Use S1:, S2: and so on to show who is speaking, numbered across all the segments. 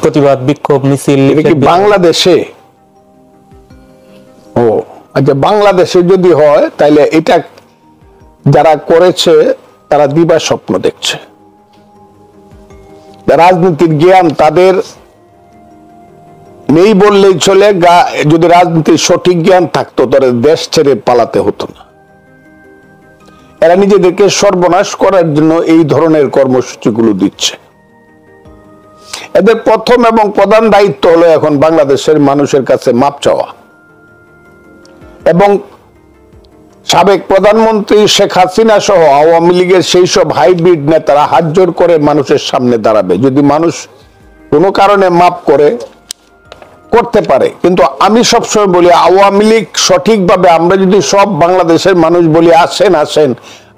S1: প্রতিবাদ বিক্ষোভ মিছিল
S2: বাংলাদেশে? ও আচ্ছা, বাংলাদেশে যদি হয় তাহলে এটা যারা করেছে তারা দিবা স্বপ্ন দেখছে। রাজনীতির জ্ঞান তাদের নেই বললেই চলে। যদি রাজনীতির সঠিক জ্ঞান থাকতো তাহলে দেশ ছেড়ে পালাতে হতো না। এরা নিজেদেরকে সর্বনাশ করার জন্য এই ধরনের কর্মসূচিগুলো দিচ্ছে। এদের প্রথম এবং প্রধান দায়িত্ব হলো এখন বাংলাদেশের মানুষের কাছে মাপ চাওয়া এবং সাবেক প্রধানমন্ত্রী শেখ হাসিনা সহ আওয়ামী লীগের সেই সব হাইব্রিড নেতারা হাত জোর করে মানুষের সামনে দাঁড়াবে। যদি মানুষ কোনো কারণে মাপ করতে পারে, কিন্তু আমি সবসময় বলি আওয়ামী লীগ সঠিকভাবে আমরা যদি সব বাংলাদেশের মানুষ বলি আসেন আসেন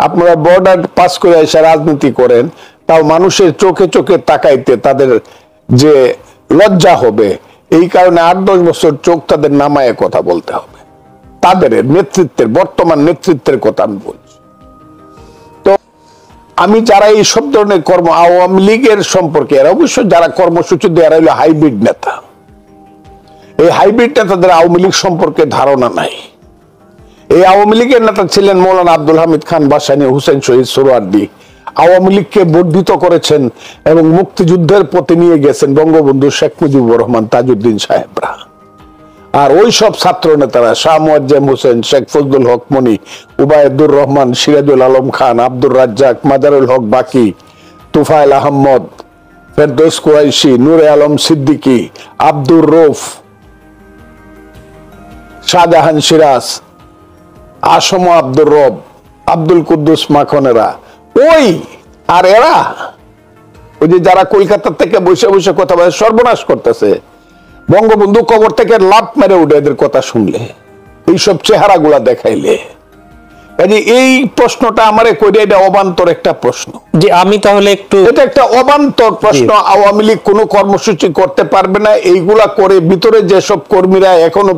S2: আপনারা বর্ডার পাস করে এসে রাজনীতি করেন, তাও মানুষের চোখে চোখে তাকাইতে তাদের যে লজ্জা হবে, এই কারণে 8-10 বছর চোখ তাদের নামায় কথা বলতে হবে। তাদের নেতৃত্বের, বর্তমান নেতৃত্বের কথা আমি বলছি। তো আমি যারা এই সব ধরনের আওয়ামী লীগের সম্পর্কে এরা অবশ্য যারা কর্মসূচি দেয় এরা হলো হাইব্রিড নেতা। এই হাইব্রিড নেতাদের আওয়ামী লীগ সম্পর্কে ধারণা নাই। এই আওয়ামী লীগের নেতা ছিলেন মৌলানা আব্দুল হামিদ খান বাসানী, হুসেন শহীদ সোহরাওয়ার্দী। আওয়ামী লীগকে বর্ধিত করেছেন এবং মুক্তিযুদ্ধের পথে নিয়ে গেছেন বঙ্গবন্ধু শেখ মুজিবুর রহমান, তাজউদ্দিন সাহেবরা। আর ওই সব ছাত্র নেতারা শাহ মুয়াজ্জেম হোসেন, শেখ ফজলুল হক মনি, উবায়দুর রহমান, সিরাজুল আলম খান, আব্দুর রাজ্জাক, মাজারুল হক বাকি, তুফাইল আহমদ, ফেরদৌস কুরাইশি, নূরে আলম সিদ্দিকী, আব্দুর রৌফ, শাহজাহান সিরাজ, আসম আব্দুর রব, আব্দুল কুদ্দুস মাখনেরা ওই। আর এরা ওই যে যারা কলকাতা থেকে বসে বসে কথা বলে সর্বনাশ করতেছে, বঙ্গবন্ধু কবর থেকে লাফ মেরে উঠে এদের কথা শুনলে, এইসব চেহারা গুলা দেখাইলে। এই প্রশ্নটা আমারে কইরে, এটা অবান্তর একটা প্রশ্ন।
S1: যে আমি তাহলে একটু,
S2: এটা একটা অবান্তর প্রশ্ন। আওয়ামী লীগ কোনো কর্মসূচি করতে পারবে না। এইগুলা করে ভিতরে যেসব কর্মীরা এখনো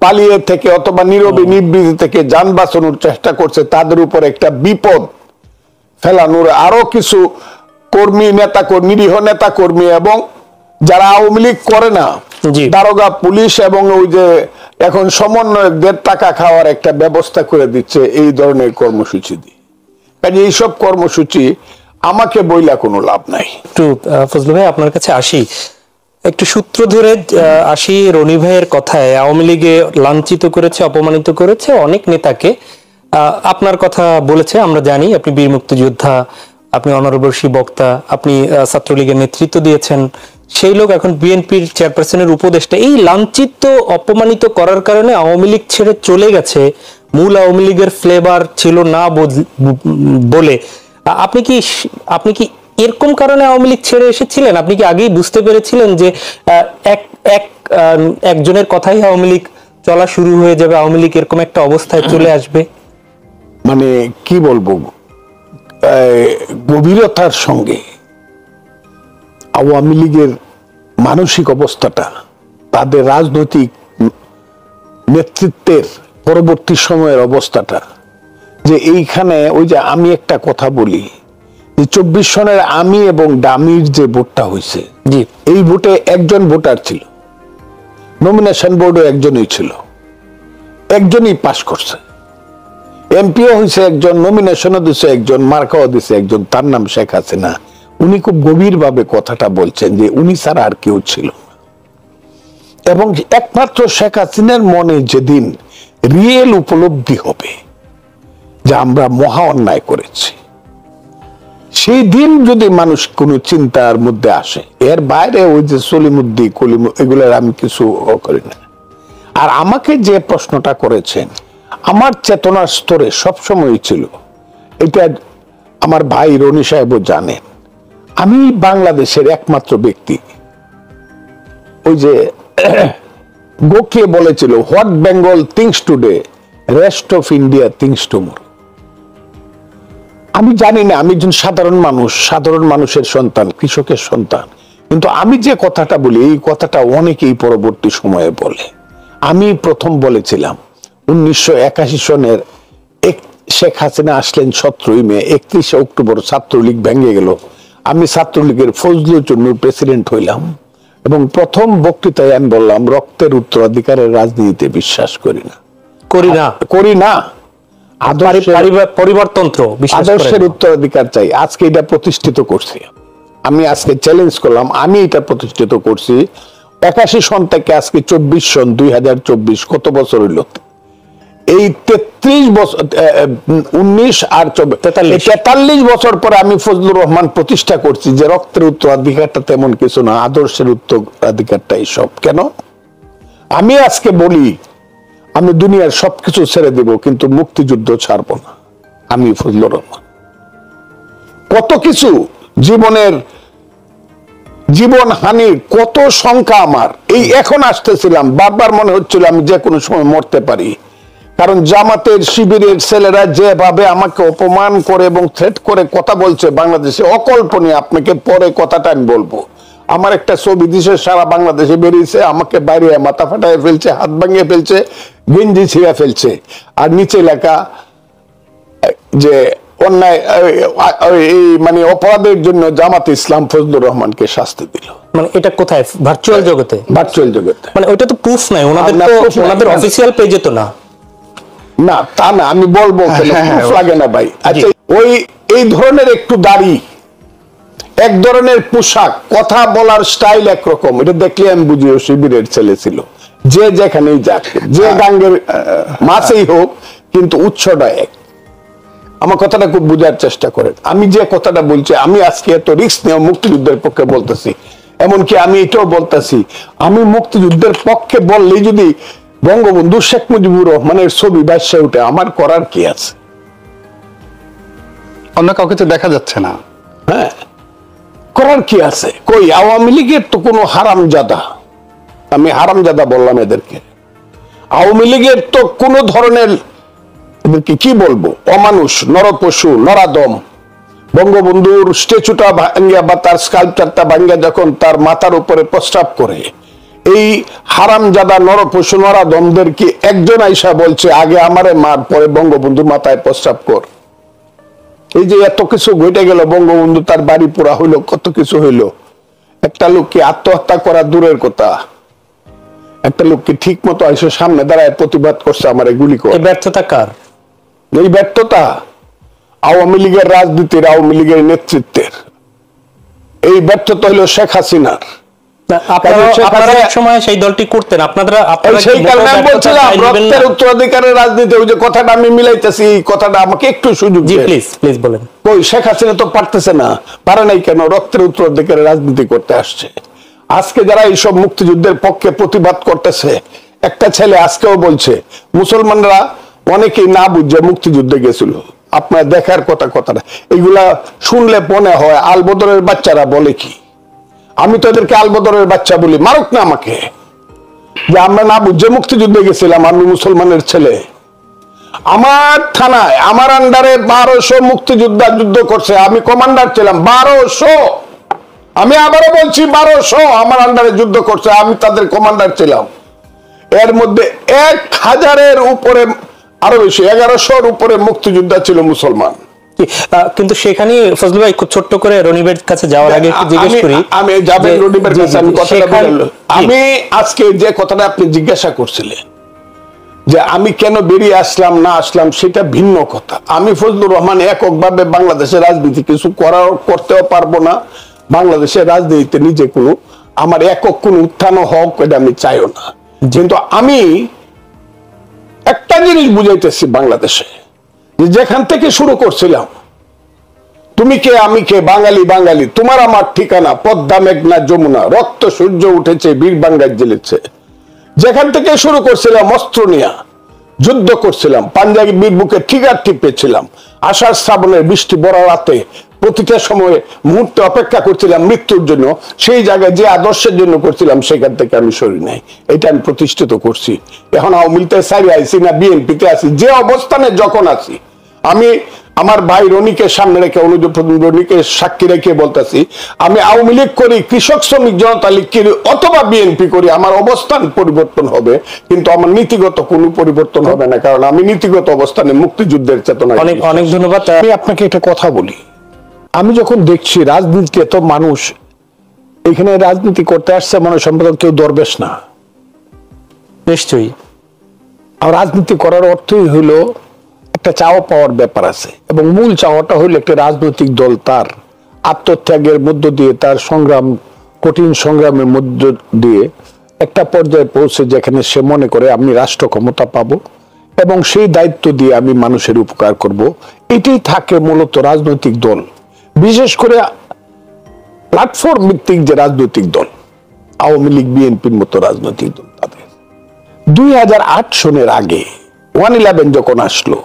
S2: পালিয়ে থেকে অথবা নীরবে নিবৃত্তি থেকে যান বাঁচানোর চেষ্টা করছে, তাদের উপর একটা বিপদ ফেলানোর আরো কিছু কর্মী, নেতা কর্মী, নিরীহ নেতা কর্মী এবং যারা আওয়ামী লীগ করে না, দারোগা, পুলিশ এবং ওই যে এখন সমন্বয়কদের টাকা খাওয়ার একটা ব্যবস্থা করে দিচ্ছে এই ধরনের কর্মসূচি দিয়ে। কাজে এইসব কর্মসূচি আমাকে বইলা কোনো লাভ নাই।
S1: একটু ফজলু ভাই আপনার কাছে আসি, একটু সূত্র ধরে আসি। রনি ভাইয়ের কথায় আওয়ামী লীগে লাঞ্ছিত করেছে, অপমানিত করেছে অনেক নেতাকে। আপনার কথা বলেছে, আমরা জানি আপনি বীর মুক্তিযোদ্ধা, আপনি অনারবর্ষী বক্তা, আপনি ছাত্রলীগের নেতৃত্ব দিয়েছেন। সেই লোক এখন বিএনপির চেয়ারপারসনের উপদেষ্টা। এই লাঞ্ছিত অপমানিত করার কারণে আওয়ামী লীগ ছেড়ে চলে গেছে, মূল আওয়ামী লীগের ফ্লেভার ছিল না বলে। আপনি কি এরকম কারণে আওয়ামী লীগ ছেড়ে এসেছিলেন? আপনি কি আগেই বুঝতে পেরেছিলেন যে একজনের কথাই আওয়ামী লীগ চলা শুরু হয়ে যাবে, আওয়ামী লীগ এরকম একটা অবস্থায় চলে আসবে?
S2: মানে কি বলবো, গভীরতার সঙ্গে আওয়ামী লীগের মানসিক অবস্থাটা, তাদের রাজনৈতিক নেতৃত্বের পরবর্তী সময়ের অবস্থাটা, যে এইখানে ওই যে আমি একটা কথা বলি যে 24 সনের আমি এবং ডামির যে ভোটটা হয়েছে, এই ভোটে একজন ভোটার ছিল, নমিনেশন বোর্ডও একজনই ছিল, একজনই পাশ করছে, এমপিও হয়েছে একজন, নমিনেশনও দিচ্ছে একজন, মার্কাও দিচ্ছে একজন, তার নাম শেখ হাসিনা। উনি খুব গভীরভাবে কথাটা বলছেন যে উনি ছাড়া আর কেউ ছিল না। এবং একমাত্র শেখ হাসিনার মনে যেদিন রিয়েল উপলব্ধি হবে যে আমরা মহা অন্যায় করেছি, সেই দিন যদি মানুষ কোন চিন্তার মধ্যে আসে, এর বাইরে ওই যে সলিমুদ্দি এগুলোর আমি কিছু করি না। আর আমাকে যে প্রশ্নটা করেছেন, আমার চেতনার স্তরে সবসময় ছিল, এটা আমার ভাই রনি সাহেবও জানেন, আমি বাংলাদেশের একমাত্র ব্যক্তি, ওই যে গোখলে বলেছিল, what Bengal things today rest of India things tomorrow. আমি জানি না, আমি একজন সাধারণ মানুষ, সাধারণ মানুষের সন্তান, কৃষকের সন্তান, কিন্তু আমি যে কথাটা বলি এই কথাটা অনেকেই পরবর্তী সময়ে বলে। আমি প্রথম বলেছিলাম 1981 সনের শেখ হাসিনা আসলেন 17 মে, 31 অক্টোবর ছাত্রলীগ ভেঙে গেল, আমি ছাত্রলীগের ফজলুল চন্নুর প্রেসিডেন্ট হইলাম, এবং প্রথম বক্তৃতায় আমি বললাম রক্তের উত্তরাধিকারের রাজনীতিতে বিশ্বাস করি না।
S1: পরিবর্তনত্র
S2: আদর্শের উত্তরাধিকার চাই। আজকে এটা প্রতিষ্ঠিত করছি, আমি আজকে চ্যালেঞ্জ করলাম, আমি এটা প্রতিষ্ঠিত করছি। 81 সন থেকে আজকে 24 সন, 2024 কত বছর হইল? এই 33 বছর, 19 আর 43 বছর পরে আমি ফজলুর রহমান প্রতিষ্ঠা করছি যে রক্তের উত্তরাধিকারটা তেমন কিছু না, আদর্শের উত্তরাধিকারটাই সব। কেন? আমি আজকে বলি আমি দুনিয়ার সবকিছু ছেড়ে দেব, কিন্তু মুক্তিযুদ্ধ ছাড়বো না। আমি ফজলুর রহমান কত কিছু জীবন হানির কত সংখ্যা আমার, এই এখন আসতেছিলাম, বারবার মনে হচ্ছিল আমি যে কোনো সময় মরতে পারি। কারণ জামাতের শিবিরের ছেলেরা যেভাবে আমাকে অপমান করে এবং থ্রেট করে কথা বলছে বাংলাদেশে, অকল্পনীয়। আপনাকে পরে কথাটা আমি বলবো। আমার একটা ছবি দিছে, সারা বাংলাদেশে বেরিয়েছে, আমাকে বাইরে মাথা ফাটায় ফেলছে, হাত ভাঙিয়ে ফেলছে, গেঞ্জি ছিঁড়ে ফেলছে, আর নিচে লেখা যে অন্যায় মানে অপরাধের জন্য জামাত ইসলাম ফজলুর রহমানকে শাস্তি দিল।
S1: মানে এটা কোথায়? ভার্চুয়াল জগতে?
S2: ভার্চুয়াল জগতে।
S1: মানে ওইটা তো প্রুফ নাই ওনাদের অফিসিয়াল পেজে তো না।
S2: না তা না, আমি বলবো প্রুফ লাগে না ভাই। আচ্ছা, এই ধরনের একটু দাড়ি, এক ধরনের পোশাক, কথা বলার স্টাইল একরকম, এটা দেখলে আমি বুঝি ও শিবিরের ছেলে ছিল। যে যেখানেই যাক, যে গাঙ্গের মাছেই হোক, কিন্তু উৎসটা এক। আমার কথাটা খুব বোঝার চেষ্টা করেন। আমি যে কথাটা বলছি, আমি আজকে এত রিস্ক নিয়ে মুক্তিযুদ্ধের পক্ষে বলতেছি, এমনকি আমি এটাও বলতেছি, আমি মুক্তিযুদ্ধের পক্ষে বললেই যদি বঙ্গবন্ধু শেখ মুজিবুর রহমানের ছবি বাদশা উঠে, আমার করার কি আছে?
S3: অন্য কাউকে তো দেখা যাচ্ছে না।
S2: হ্যাঁ, করার কি আছে? কই আওয়ামী লীগের তো কোনো হারামজাদা, আমি হারামজাদা বললাম এদেরকে, আওয়ামী লীগের তো কোনো ধরনের এদেরকে কি বলবো, অমানুষ, নরপশু, নরাদম। বঙ্গবন্ধুর স্ট্যাচুটা ভাঙ্গিয়া বা তার স্কাল্পচারটা ভাঙ্গিয়া যখন তার মাথার উপরে প্রস্রাব করে, এই হারামজাদা নরপশু নরাদমদের কি একজন আইসা বলছে আগে আমারে মার, পরে বঙ্গবন্ধুর মাথায় প্রস্রাব কর? এই যে এত কিছু ঘটে গেল, বঙ্গবন্ধু তার বাড়ি পোড়া হইলো, কত কিছু হইলো, একটা লোককে আত্মহত্যা করা দূরের কথা, একটা লোককে ঠিক মতো এসে সামনে দাঁড়ায় প্রতিবাদ করছে আমারে গুলি করে।
S1: ব্যর্থতা কার?
S2: এই ব্যর্থতা আওয়ামী লীগের রাজনীতির, আওয়ামী লীগের নেতৃত্বের। এই ব্যর্থতা হইল শেখ হাসিনার। উত্তরাধিকারের রাজনীতি, ওই যে কথাটা আমি মিলাইতেছি, এই কথাটা আমাকে একটু সুযোগ
S1: প্লিজ বলেন।
S2: ওই শেখ হাসিনা তো পারতেছে না, পারে নাই কেন? রক্তের উত্তরাধিকারের রাজনীতি করতে আসছে। আজকে যারা এইসব মুক্তিযুদ্ধের পক্ষে প্রতিবাদ করতেছে, একটা ছেলে আজকেও বলছে মুসলমানরা অনেকেই না বুঝে মুক্তিযুদ্ধে গেছিল। আপনার দেখার কথাটা এগুলা শুনলে মনে হয় আলবদরের বাচ্চারা বলে কি। আমি তো এদেরকে আলবদরের বাচ্চা বলি, মারুক না আমাকে, যে আমরা না বুঝে মুক্তিযুদ্ধে গেছিলাম, আমি মুসলমানের ছেলে। আমার থানায়, আমার আন্ডারে 1200 মুক্তিযোদ্ধা যুদ্ধ করছে, আমি কমান্ডার ছিলাম। 1200, আমি আবারও বলছি 1200 আমার আন্ডারে যুদ্ধ করছে, আমি তাদের কমান্ডার ছিলাম। এর মধ্যে 1000-এর উপরে, আরো বেশি 1100-এর উপরে মুক্তিযোদ্ধা ছিল মুসলমান।
S1: কিন্তু সেখানে ফজলু ভাই খুব ছোট্ট করে রনিবের কাছে যাওয়ার আগে জিজ্ঞেস করি,
S2: আমি যাবেন রনিবের কাছে, আমি কথাটা বললাম। আমি আজকে যে কথাটা আপনি জিজ্ঞাসা করছিলেন যে আমি কেন বেরিয়ে আসলাম না আসলাম, সেটা ভিন্ন কথা। আমি ফজলুর রহমান এককভাবে বাংলাদেশের রাজনীতি কিছু করতেও পারবো না, বাংলাদেশের রাজনীতিতে নিজে কোনো আমার একক কোন উত্থান হোক এটা আমি চাইও না। কিন্তু আমি একটা জিনিস বুঝাইতেছি বাংলাদেশে, যেখান থেকে শুরু করছিলাম, তুমি কে আমি কে, বাঙালি বাঙালি, তোমার আমার ঠিকানা, পদ্মা মেঘনা যমুনা, রক্ত সূর্য উঠেছে, বীর বাঙ্গায় জ্বেলেছে। যেখান থেকে শুরু করছিলাম অস্ত্র নিয়ে যুদ্ধ করছিলাম, পাঞ্জাবি বীর বুকে ট্রিগার টিপেছিলাম, আষাঢ় শ্রাবণের বৃষ্টি বড় রাতে প্রতিটা সময়ে মুহূর্তে অপেক্ষা করছিলাম মৃত্যুর জন্য, সেই জায়গায় যে আদর্শের জন্য করছিলাম সেখান থেকে আমি সরি নাই, এটা আমি প্রতিষ্ঠিত করছি। এখন আওয়ামী লীগের সাইডে আইসি না বিএনপিতে আছি, যে অবস্থানে যখন আছি, আমি আমার ভাই রনিকে সামনে রেখে, অনুযোগ রনিকে সাক্ষী রেখে বলতেছি, আমি আওয়ামী লীগ করি, কৃষক শ্রমিক জনতা লীগ করি, অথবা বিএনপি করি, আমার অবস্থান পরিবর্তন হবে, কিন্তু আমার নীতিগত কোনো পরিবর্তন হবে না, কারণ আমি নীতিগত অবস্থানে মুক্তিযুদ্ধের চেতনা।
S1: অনেক অনেক ধন্যবাদ।
S2: আমি আপনাকে একটা কথা বলি, আমি যখন দেখছি রাজনীতিতে তো মানুষ এখানে রাজনীতি করতে আসছে মনে সম্পর্ক কেউ দরবেশ না।
S1: নিশ্চয়ই।
S2: আর রাজনীতি করার অর্থই হলো একটা চাওয়া পাওয়ার ব্যাপার আছে, এবং মূল চাওয়াটা হলো একটা রাজনৈতিক দল তার আত্মত্যাগের মধ্য দিয়ে, তার সংগ্রাম, কঠিন সংগ্রামের মধ্য দিয়ে একটা পর্যায়ে পৌঁছে যেখানে সে মনে করে আমি রাষ্ট্র ক্ষমতা পাবো এবং সেই দায়িত্ব দিয়ে আমি মানুষের উপকার করব। এটাই থাকে মূলত রাজনৈতিক দল, বিশেষ করে প্ল্যাটফর্ম ভিত্তিক যে রাজনৈতিক দল, আওয়ামী লীগ, বিএনপির মতো রাজনৈতিক দল। তাদের 2008 সনের আগে 111 যখন আসলো,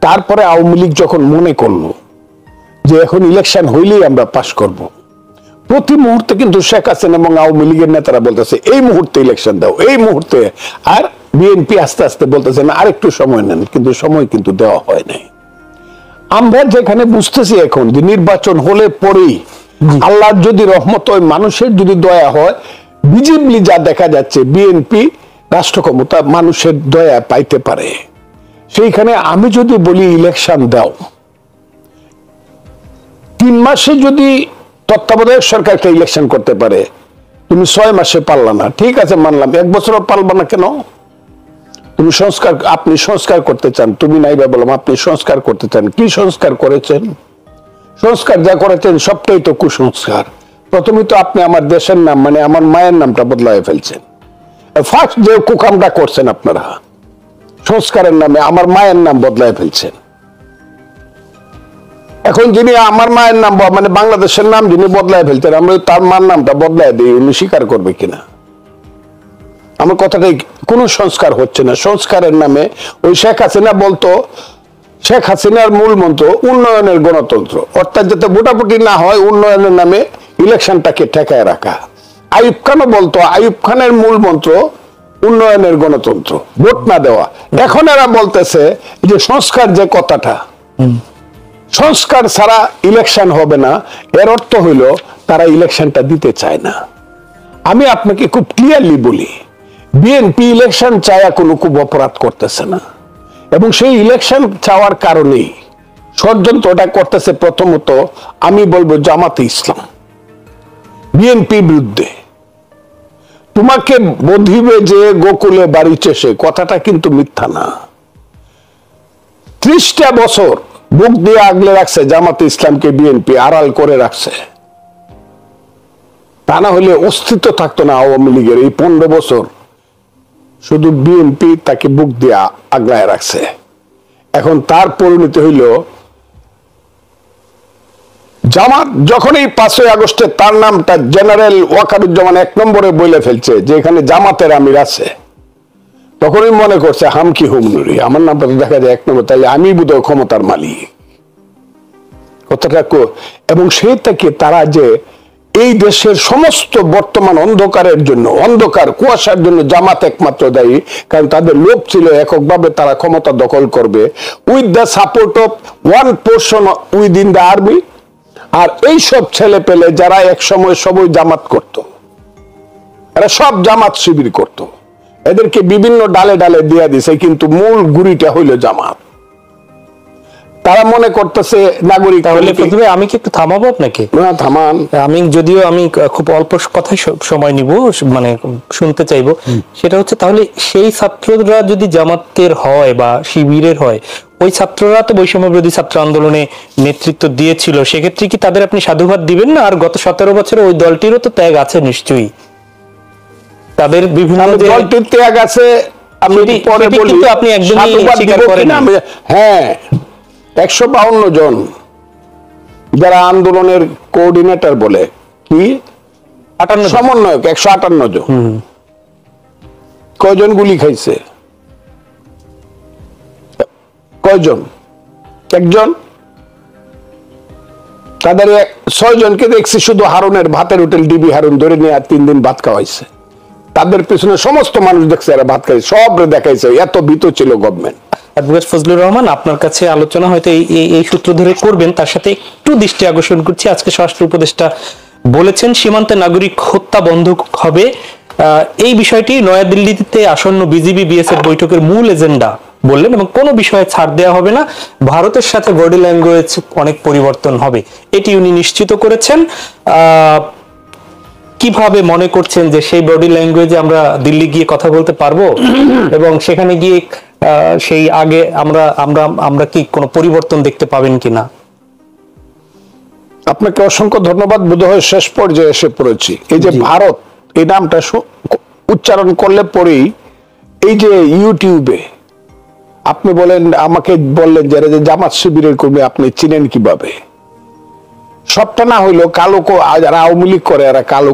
S2: তারপরে আওয়ামী লীগ যখন মনে করলো যে এখন ইলেকশন হইলেই আমরা পাশ করব, প্রতি মুহূর্তে কিন্তু শেখ হাসিনা এবং আওয়ামী লীগের নেতারা বলতেছে এই মুহূর্তে ইলেকশন দাও, এই মুহূর্তে। আর বিএনপি আস্তে আস্তে বলতেছে না আরেকটু সময় নেন, কিন্তু সময় কিন্তু দেওয়া হয় নাই। আমরা যেখানে বুঝতেছি এখন যে নির্বাচন হলে পরেই আল্লাহর যদি রহমত হয়, মানুষের যদি দয়া হয়, ভিজিবলি যা দেখা যাচ্ছে বিএনপি রাষ্ট্র ক্ষমতা মানুষের দয়া পাইতে পারে। সেইখানে আমি যদি বলি ইলেকশন দাও, 3 মাসে যদি তত্ত্বাবধায়ক সরকার একটা ইলেকশন করতে পারে, তুমি 6 মাসে পারলা না, ঠিক আছে মানলাম, 1 বছরও পারবা না কেন? তুমি সংস্কার, আপনি সংস্কার করতে চান, তুমি নাইবা বললাম আপনি সংস্কার করতে চান, কি সংস্কার করেছেন? সংস্কার যা করেছেন সবটাই তো কুসংস্কার। প্রথমে তো আপনি আমার দেশের নাম মানে আমার মায়ের নামটা বদলায় ফেলছেন। ফার্স্ট যে কুকামটা করছেন আপনারা সংস্কারের নামে আমার মায়ের নাম বদলায় ফেলছেন। এখন যিনি আমার মায়ের নাম মানে বাংলাদেশের নাম যিনি বদলায় ফেলছেন, আমরা তার মার নামটা বদলায় দিই, উনি স্বীকার করবে কিনা? আমার কথাটাই, কোনো সংস্কার হচ্ছে না। সংস্কারের নামে ওই শেখ হাসিনা বলতো, শেখ হাসিনার মূল মন্ত্র উন্নয়নের গণতন্ত্র, অর্থাৎ যাতে ভোটাভুটি না হয়, উন্নয়নের নামে ইলেকশনটাকে ঠেকায় রাখা। আইয়ুব খানও বলতো, আইয়ুব খানের মূল মন্ত্র উন্নয়নের গণতন্ত্র, ভোট না দেওয়া। এখন এরা বলতেছে যে সংস্কার, যে কথাটা, সংস্কার ছাড়া ইলেকশন হবে না, এর অর্থ হইল তারা ইলেকশনটা দিতে চায় না। আমি আপনাকে খুব ক্লিয়ারলি বলি, বিএনপি ইলেকশন চায়া কোনো খুব অপরাধ করতেছে না, এবং সেই ইলেকশন চাওয়ার কারণেই ষড়যন্ত্রটা করতেছে প্রথমত আমি বলবো জামাতে ইসলাম, বিএনপি বিরুদ্ধে। তোমাকে বধিবে যে গোকুলে বাড়ি চেষে, কথাটা কিন্তু মিথ্যা না। 30টা বছর বুক দিয়ে আগলে রাখছে জামাতে ইসলামকে, বিএনপি আড়াল করে রাখছে, তা না হলে অস্তিত্ব থাকতো না আওয়ামী লীগের। এই 15 বছর শুধু বিএনপি তাকে বুক দিয়ে আগলায় রাখছে। এখন তার পরিণতি হইল জামাত যখন এই 5ই আগস্টে তার নামটা জেনারেল ওয়াকারুজ্জামান 1 নম্বরে বলে ফেলছে যে এখানে জামাতের আমির আছে, তখনই মনে করছে হাম কি হুম নুরি, আমার নামটা তো দেখা যায় 1 নম্বর, তাই আমি বোধহয় ক্ষমতার মালিক, কথাটা। এবং সেই থেকে তারা যে এই দেশের সমস্ত বর্তমান অন্ধকারের জন্য, অন্ধকার কুয়াশার জন্য জামাত একমাত্র দায়ী, কারণ তাদের লোভ ছিল এককভাবে তারা ক্ষমতা দখল করবে with the support of 1 portion within the army. আর এই সব ছেলে পেলে যারা এক সময় সবই জামাত করত, এরা সব জামাত শিবির করত, এদেরকে বিভিন্ন ডালে ডালে দিয়ে দিছে, কিন্তু মূল গুড়িটা হইল জামাত। তারা মনে করতেছে নাগরিক।
S1: তাহলে প্রথমে আমি কি একটু থামাবো আপনাকে?
S2: না থামান,
S1: আমি যদিও আমি খুব অল্প কথাই সময় নিব, মানে শুনতে চাইবো। সেটা হচ্ছে তাহলে সেই ছাত্ররা যদি জামাতের হয় বা শিবিরের হয়, ওই ছাত্ররা তো বৈষম্য বিরোধী ছাত্র আন্দোলনে নেতৃত্ব দিয়েছিল, সেক্ষেত্রে কি তাদের আপনি সাধুবাদ দিবেন না? আর গত 17 বছরে ওই দলটিরও তো ত্যাগ আছে নিশ্চয়ই, তাদের বিভিন্ন
S2: দলটির ত্যাগ আছে। আমি পরে বলি,
S1: আপনি একদমই স্বীকার করেন না।
S2: হ্যাঁ, 152 জন যারা আন্দোলনের কোঅর্ডিনেটর বলে কি 58 সমন্বয়ক, 158 জন, কয়জন গুলি খাইছে? কয়জন? একজন। তাদের 6 জনকে দেখছি শুধু হারুনের ভাতের হোটেল ডিবি হারুন ধরে নিয়ে 3 দিন ভাত খাওয়াইছে। তাদের পিছনে সমস্ত মানুষ দেখছে এরা ভাত খাইছে, সব দেখাইছে, এত ভীত ছিল গভর্নমেন্ট।
S1: অ্যাডভোকেট ফজলুর রহমান, আপনার কাছে আলোচনা হয়তো এই সূত্র ধরে করবেন, তার সাথে একটু দৃষ্টি আকর্ষণ করছি। আজকে স্বরাষ্ট্র উপদেষ্টা বলেছেন সীমান্তে নাগরিক হত্যা বন্ধ হবে। এই বিষয়টি নয়াদিল্লিতে আসন্ন বিজিবি বিএসএফ বৈঠকের মূল এজেন্ডা বললেন, এবং কোনো বিষয়ে ছাড় দেওয়া হবে না, ভারতের সাথে বডি ল্যাঙ্গুয়েজ অনেক পরিবর্তন হবে, এটি উনি নিশ্চিত করেছেন। কিভাবে মনে করছেন যে সেই বডি ল্যাঙ্গুয়েজে আমরা দিল্লি গিয়ে কথা বলতে পারবো এবং সেখানে গিয়ে সেই আগে আমরা আমরা আমরা কি কোনো পরিবর্তন দেখতে পাবেন কিনা?
S2: আপনাকে অসংখ্য ধন্যবাদ। বোধহয় শেষ পর্যায়ে এসে পড়েছি। এই যে ভারত, এই নামটা উচ্চারণ করলে পরেই এই যে ইউটিউবে আপনি বলেন, আমাকে বললেন যে জামাত শিবিরের কর্মী, আপনি চিনেন কিভাবে? সবটা না হইলো কালো, যারা আওয়ামী লীগ করে এরা কালো